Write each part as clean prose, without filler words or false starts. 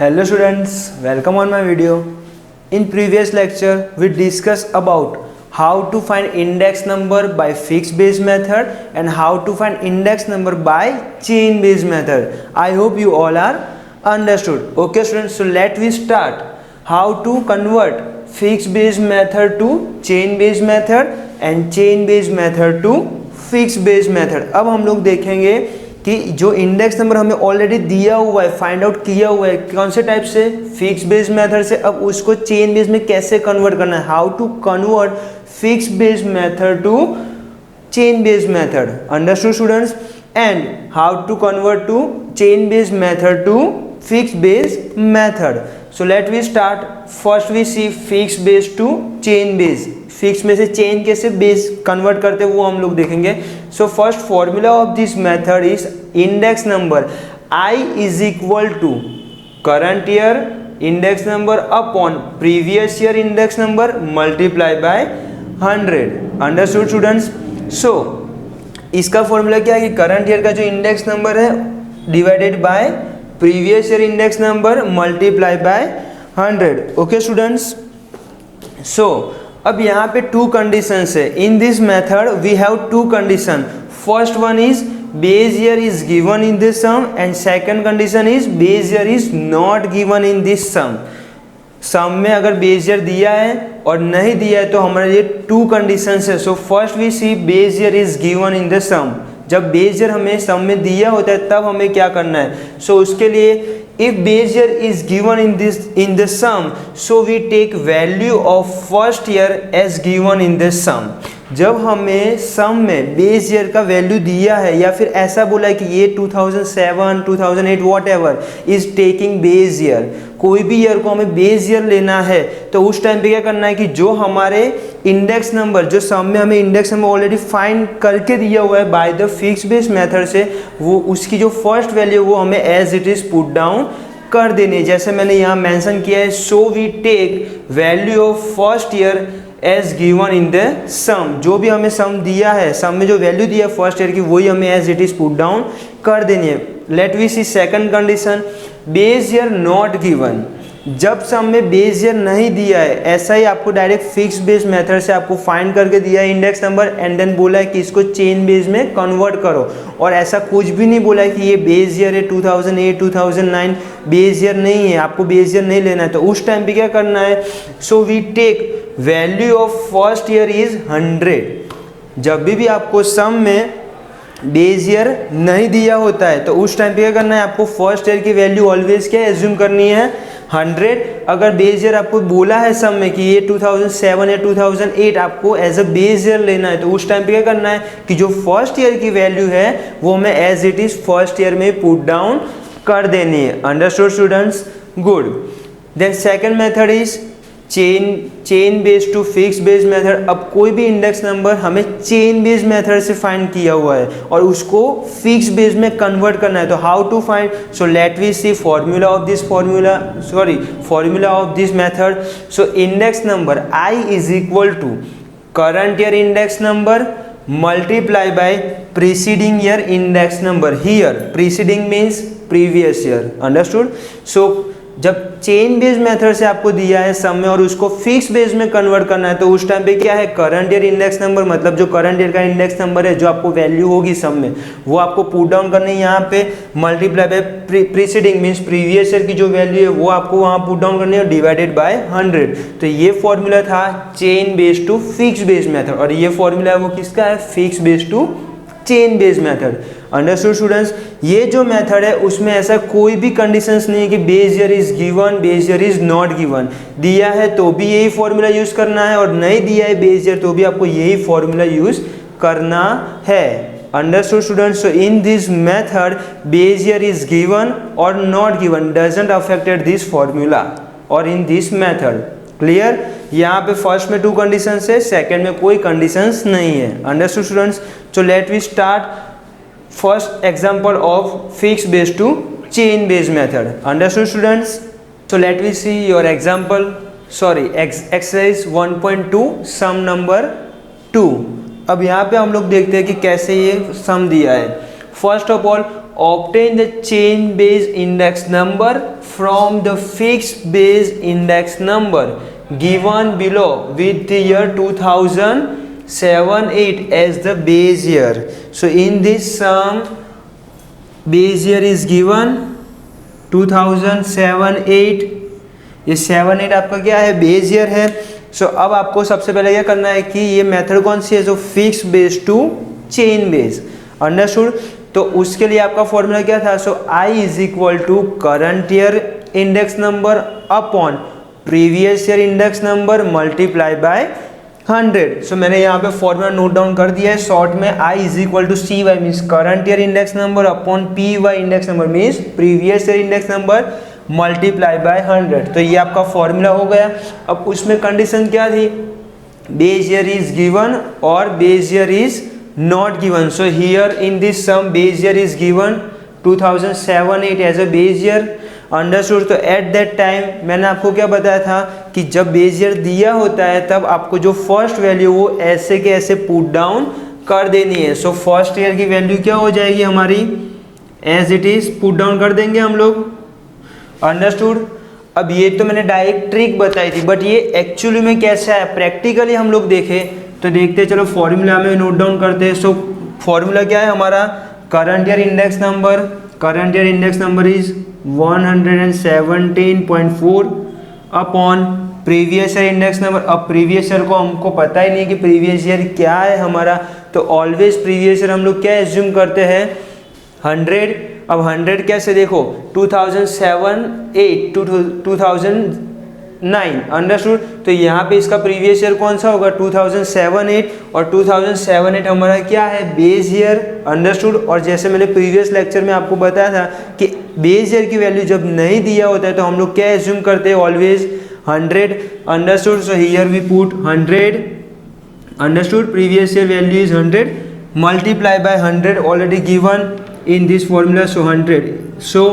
Hello students, welcome on my video. In previous lecture, we discussed about how to find index number by fixed base method and how to find index number by chain base method. I hope you all are understood. Okay students, so let we start how to convert fixed base method to chain base method and chain base method to fixed base method. अब हम लोग देखेंगे कि जो index number हमें already दिया हुआ है, फाइंड आउट किया हुआ है, कौन से टाइप से, फिक्स बेस मेथड से, अब उसको चेन बेस में कैसे कन्वर्ट करना है, how to convert fix base method to chain base method. Understood students? And how to convert to chain base method to fix base method. So let we start. First we see fix base to chain base. Fix में से chain कैसे base convert करते हैं वो हम लोग देखेंगे. So first formula of this method is index number I is equal to current year index number upon previous year index number multiply by 100. Understood students? So इसका फॉर्मूला क्या है कि करंट ईयर का जो इंडेक्स नंबर है divided by previous year index number multiply by 100. Okay students? So अब यहाँ पे टू कंडीशंस है. In this method we have two condition. First one is base year is given in this sum and second condition is base year is not given in this sum. Sum में अगर base year दिया है और नहीं दिया है तो हमारे ये टू कंडीशंस है. So first we see base year is given in the sum. जब बेस ईयर हमें सम में दिया होता है तब हमें क्या करना है. सो उसके लिए if base year is given in the sum, so we take value of first year as given in the sum. जब हमें सम में बेस ईयर का वैल्यू दिया है या फिर ऐसा बोला है कि ये 2007 2008 what ever is taking base year, कोई भी ईयर को हमें बेस ईयर लेना है तो उस टाइम पे क्या करना है कि जो हमारे इंडेक्स नंबर जो सम में हमें इंडेक्स नंबर ऑलरेडी फाइंड करके दिया हुआ है by the fix base method से, वो उसकी जो फर्स्ट वैल्यू वो हमें as it is put down कर देनी है. जैसे मैंने यहाँ मेंशन किया है, so we take value of first year as given in the sum. जो भी हमें सम दिया है, सम में जो वैल्यू दिया है फर्स्ट ईयर की, वही हमें as it is put down कर देनी है. Let we see second condition, base year not given. जब सम में बेस ईयर नहीं दिया है, ऐसा ही आपको डायरेक्ट फिक्स बेस मेथड से आपको फाइंड करके दिया है इंडेक्स नंबर एंड देन बोला है कि इसको चेन बेस में कन्वर्ट करो, और ऐसा कुछ भी नहीं बोला है कि ये बेस ईयर है 2008 2009, बेस ईयर नहीं है, आपको बेस ईयर नहीं लेना है. तो उस टाइम पे क्या करना है, so we take value of first year is 100. जब भी आपको सम में बेस ईयर नहीं दिया होता है तो उस टाइम पे क्या करना है, आपको फर्स्ट ईयर की वैल्यू ऑलवेज क्या एज्यूम करनी है, 100. अगर बेस ईयर आपको बोला है सम में कि ये 2007 या 2008 आपको एज अ बेस ईयर लेना है तो उस टाइम पे क्या करना है कि जो फर्स्ट ईयर की वैल्यू है वो हमें as it is first year में पुट डाउन कर देनी है. Understood students? Good. Then second method is chain base to fix base method. अब कोई भी इंडेक्स नंबर हमें चेन बेस मेथड से फाइंड किया हुआ है और उसको फिक्स बेस में कन्वर्ट करना है. तो how to find? So let we see formula of this method. So index number I is equal to current year index number multiply by preceding year index number. Here preceding means previous year. Understood? So जब chain base method से आपको दिया है सम में और उसको fix base में convert करना है तो उस टाइम पे क्या है, करंट ईयर इंडेक्स नंबर, मतलब जो करंट ईयर का इंडेक्स नंबर है जो आपको वैल्यू होगी सम में वो आपको पुट डाउन करनी है यहाँ पे, multiply by preceding means previous year की जो वैल्यू है वो आपको वहाँ पुट डाउन करनी है, डिवाइडेड बाय 100. तो ये फॉर्मूला था chain base to fix base method और ये फॉर्मूला है वो किसका है, fix base to chain base method. Understood students? ये जो मेथड है उसमें ऐसा कोई भी कंडीशंस नहीं है कि base year is given, base year is not given. दिया है तो भी यही फॉर्मूला यूज करना है और नहीं दिया है बेस ईयर तो भी आपको यही फॉर्मूला यूज करना है. Understood students? So in this method base year is given और not given doesn't affected this formula और इन दिस मेथड. क्लियर? यहाँ पे फर्स्ट में टू कंडीशंस है, सेकंड में कोई कंडीशंस नहीं है. Understood students? So let we start first example of fix base to chain base method. Understood students? So let we see your example. Exercise 1.2 sum number 2. अब यहाँ पे हम लोग देखते हैं कि कैसे ये सम दिया है. First of all obtain the chain base index number from the fixed base index number given below with the year 2007-8 as the base year. So in this sum, base year is given 2007-8. ये 7-8 आपका क्या है, base year है. सो अब आपको सबसे पहले क्या करना है कि ये मेथड कौन सी है, जो fix base to chain base. Understood. तो उसके लिए आपका फॉर्मूला क्या था, so I is equal to current year index number upon previous year index number multiply by 100. सो मैंने यहाँ पे फॉर्मूला नोट डाउन कर दिया है शॉर्ट में. I is equal to C Y means current year index number upon P Y index number means previous year index number multiply by 100. तो ये आपका फॉर्मूला हो गया. अब उसमें कंडीशन क्या थी, बेस ईयर इज गिवन और base year is not given. So here in this sum base year is given 2007-8 as a base year. Understood. तो एट दैट टाइम मैंने आपको क्या बताया था कि जब बेस ईयर दिया होता है तब आपको जो फर्स्ट वैल्यू वो ऐसे के ऐसे पुट डाउन कर देनी है. सो फर्स्ट ईयर की वैल्यू क्या हो जाएगी हमारी, as it is put down कर देंगे हम लोग. अंडरस्टूड. अब ये तो मैंने डायरेक्ट ट्रिक बताई थी, बट ये एक्चुअली में कैसा है प्रैक्टिकली हम लोग देखें तो देखते. चलो फॉर्मूला में नोट डाउन करते हैं. सो फॉर्मूला क्या है हमारा, current year index number. Current year index number is 117.4 upon previous year index number. अब प्रीवियस ईयर को हमको पता ही नहीं कि प्रीवियस ईयर क्या है हमारा, तो ऑलवेज प्रीवियस ईयर हम लोग क्या एज्यूम करते हैं, 100. अब 100 कैसे देखो, 2007-8 टू 2009. अंडरस्टूड. तो यहाँ पे इसका प्रीवियस ईयर कौन सा होगा, 2007-8. और 2007-8 हमारा क्या है, बेस ईयर. अंडरस्टूड. और जैसे मैंने प्रीवियस लेक्चर में आपको बताया था कि बेस ईयर की वैल्यू जब नहीं दिया होता है तो हम लोग क्या एज्यूम करते हैं, always 100. Understood. So here we put 100. Understood. Previous year value is 100 multiply by 100 already given in this formula. So 100, so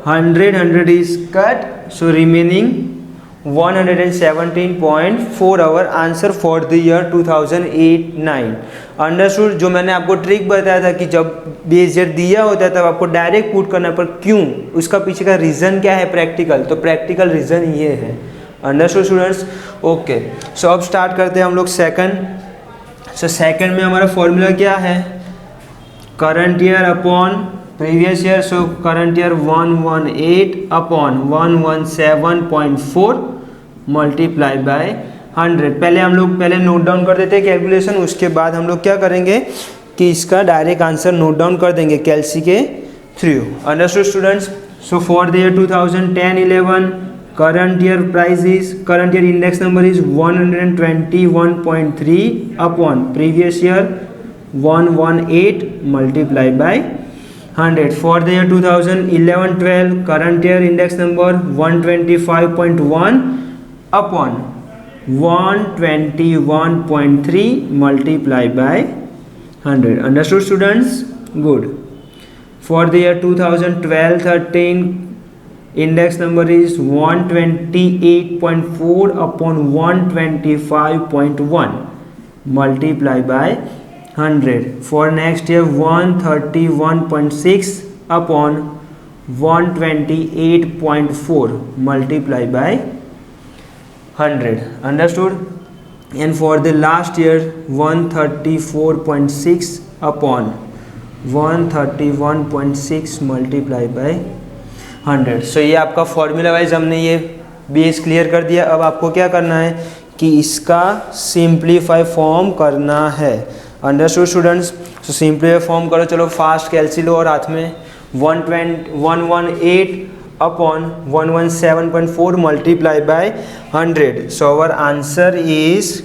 100 is cut, so remaining 117.4 our answer for the year 2008-9. Understood. जो मैंने आपको trick बताया था कि जब base year दिया होता है तब आपको डायरेक्ट पुट करना, पर क्यों, उसका पीछे का रीज़न क्या है प्रैक्टिकल, तो प्रैक्टिकल रीज़न ये है. Understood students. ओके. सो अब स्टार्ट करते हैं हम लोग सेकंड. सो सेकंड में हमारा फॉर्मूला क्या है, current year upon previous year. So current year 118 upon 117.4 multiply by 100. पहले हम लोग नोट डाउन कर देते हैं कैलकुलेशन, उसके बाद हम लोग क्या करेंगे कि इसका डायरेक्ट आंसर नोट डाउन कर देंगे कैलसी के through. Understood students. So for the year 2010-11 current year price is, current year index number is 121.3 upon previous year 118 multiplied by 100. For the year 2011-12 current year index number 125.1 upon 121.3 multiplied by 100. Understood students? Good. For the year 2012-13 index number is 128.4 upon 125.1 multiplied by 100. For next year 131.6 upon 128.4 multiplied by 100. Understood. And for the last year 134.6 upon 131.6 multiplied by 100. सो ये आपका formula wise हमने ये base clear कर दिया. अब आपको क्या करना है कि इसका सिंप्लीफाई फॉर्म करना है. Understood students. So simplify form करो. चलो फास्ट कैलसी लो और हाथ में 118 upon 117.4 multiply by 100. So our answer is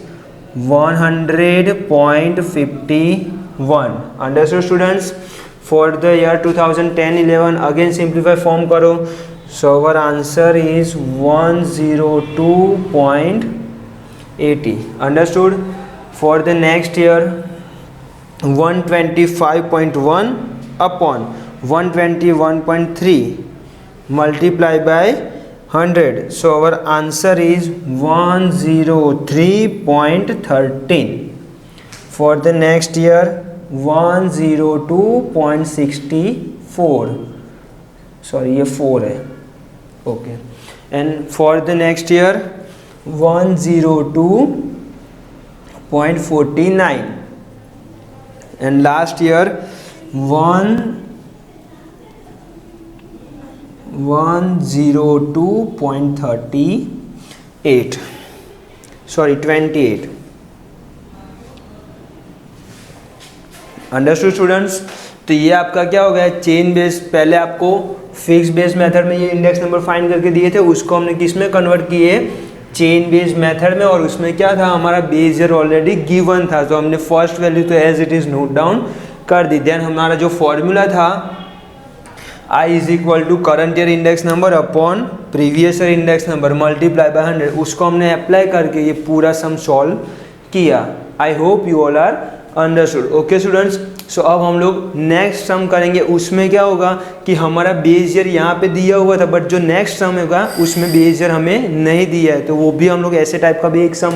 100.51. Understood students. For the year 2010-11 again simplify form करो. So our answer is 102.80. Understood. For the next year 125.1 upon 121.3 multiply by 100. So our answer is 103.13. For the next year 102.65. 4, sorry ये 4 है, okay. And for the next year 102.49 and last year 102.38, sorry 28। Understood students? तो ये आपका क्या हो गया, chain base. पहले आपको फिक्स बेस मेथड में ये इंडेक्स नंबर फाइंड करके दिए थे, उसको हमने किस में कन्वर्ट किए, चेन बेस मेथड में। और उसमें क्या था, हमारा बेस ईयर ऑलरेडी गिवन था, तो हमने फर्स्ट वैल्यू तो as it is note down कर दी। देन हमारा जो फॉर्मूला था I is equal to current year index number upon previous year index number multiply by 100, उसको हमने अप्लाई करके ये पूरा सम सॉल्व किया। I hope you all are understood. Okay students, so अब हम लोग नेक्स्ट सम करेंगे। उसमें क्या होगा कि हमारा बेस ईयर यहाँ पे दिया हुआ था, बट जो नेक्स्ट सम होगा उसमें बेस ईयर हमें नहीं दिया है, तो वो भी हम लोग ऐसे टाइप का भी एक सम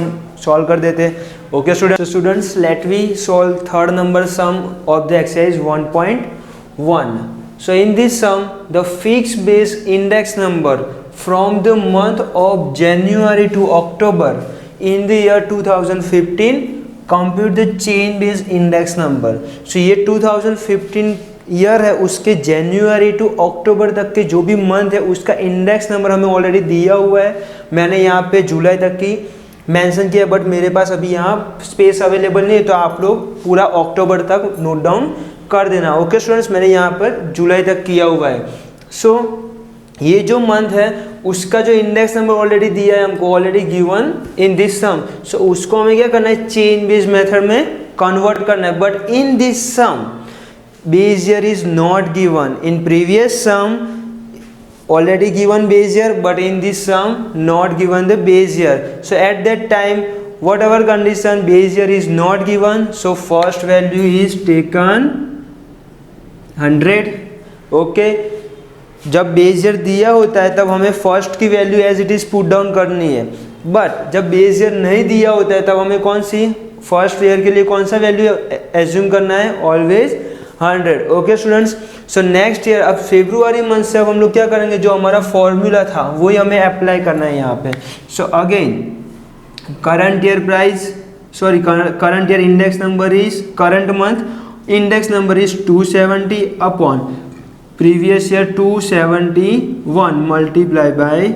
सॉल्व कर देते हैं। Okay students, let we solve third number sum of the exercise 1.1. So in this sum, the fixed base index number from the month of January to October in the year 2015, compute the chain based index number. So ये 2015 year है, उसके जनवरी to अक्टूबर तक के जो भी month है उसका index number हमें ऑलरेडी दिया हुआ है। मैंने यहाँ पे जुलाई तक की मेंशन किया, बट मेरे पास अभी यहाँ स्पेस अवेलेबल नहीं है, तो आप लोग पूरा अक्टूबर तक नोट डाउन कर देना। ओके स्टूडेंट्स, मैंने यहाँ पर जुलाई तक किया हुआ है। सो ये जो मंथ है उसका जो इंडेक्स नंबर ऑलरेडी दिया है हमको, already given in this sum. So उसको हमें क्या करना है, चेन बेस्ड मेथड में कन्वर्ट करना है। But in this sum base year is not given. In previous sum already given base year, but in this sum not given the base year. So at that time, whatever condition, base year is not given, so first value is taken 100. okay, जब base year दिया होता है तब हमें first की value as it is put down करनी है, but जब बेस ईयर नहीं दिया होता है तब हमें कौन सी फर्स्ट ईयर के लिए कौन सा वैल्यू एज्यूम करना है, always 100। Okay students, so next year अब फेब्रुआरी मंथ से अब हम लोग क्या करेंगे, जो हमारा फॉर्मूला था वही हमें अप्लाई करना है यहाँ पे। So again current year price, sorry current year index number is, current month index number is 270 upon previous year 271 multiply by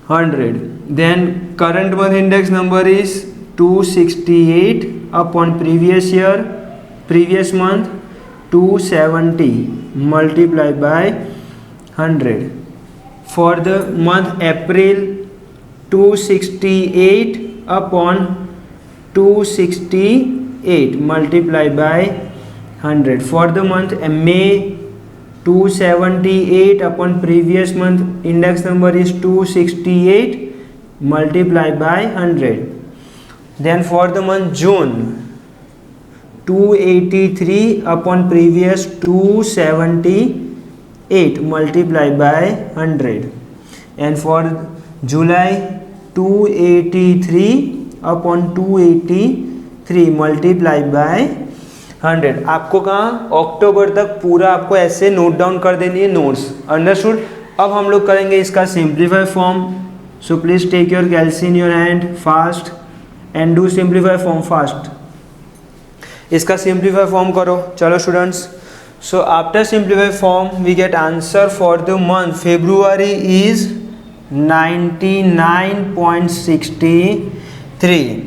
100। Then current month index number is 268 upon previous year, previous month 270 multiply by 100. For the month April 268 upon 268 multiply by 100. For the month May 278 upon previous month index number is 268 multiply by 100. Then for the month June 283 upon previous 278 multiply by 100. And for July 283 upon 283 multiply by 100। आपको कहाँ अक्टूबर तक पूरा आपको ऐसे note down कर देनी है notes. Understood. अब हम लोग करेंगे इसका simplify form. So please take your calci in your hand fast and do simplify form fast. इसका सिंप्लीफाई फॉर्म करो। चलो students, so after simplify form we get answer for the month February is 99.63,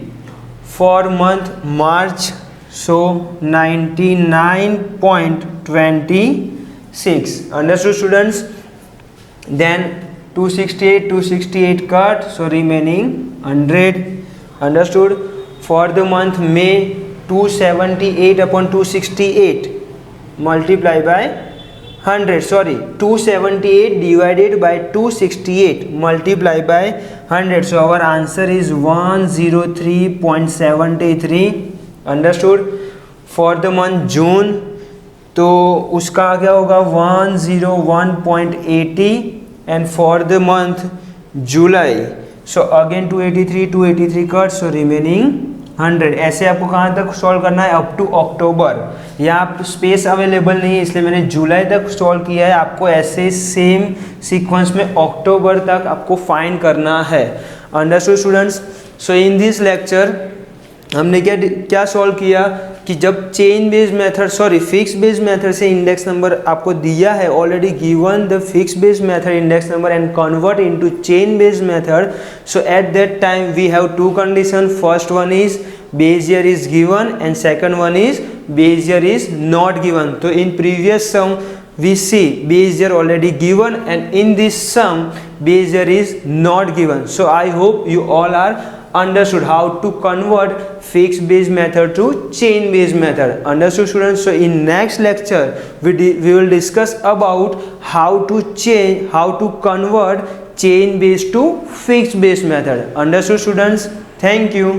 for month March so 99.26। Understood students. Then 268 cut, so remaining 100। Understood. For the month May 278 upon 268 multiply by 100, sorry 278 divided by 268 multiply by 100, so our answer is 103.73। understood। for the month June तो उसका क्या होगा 101.80 and for the month July so again 283 cut, so remaining 100, ऐसे आपको कहाँ तक solve करना है, अप टू अक्टूबर। यहाँ स्पेस अवेलेबल नहीं है इसलिए मैंने जुलाई तक सॉल्व किया है, आपको ऐसे सेम सीक्वेंस में अक्टूबर तक आपको फाइंड करना है। Understood students? So in this lecture हमने क्या सॉल्व किया कि जब chain based method fix based method से इंडेक्स नंबर आपको दिया है, already given the fix based method index number and convert into chain based method, so at that time we have two condition, first one is base year is given and second one is base year is not given. तो in previous some we see base year already given and in this sum base year is not given. So I hope you all are understood how to convert fixed base method to chain based method. Understood students? So in next lecture we will discuss about how to convert chain based to fixed base method. Understood students? Thank you.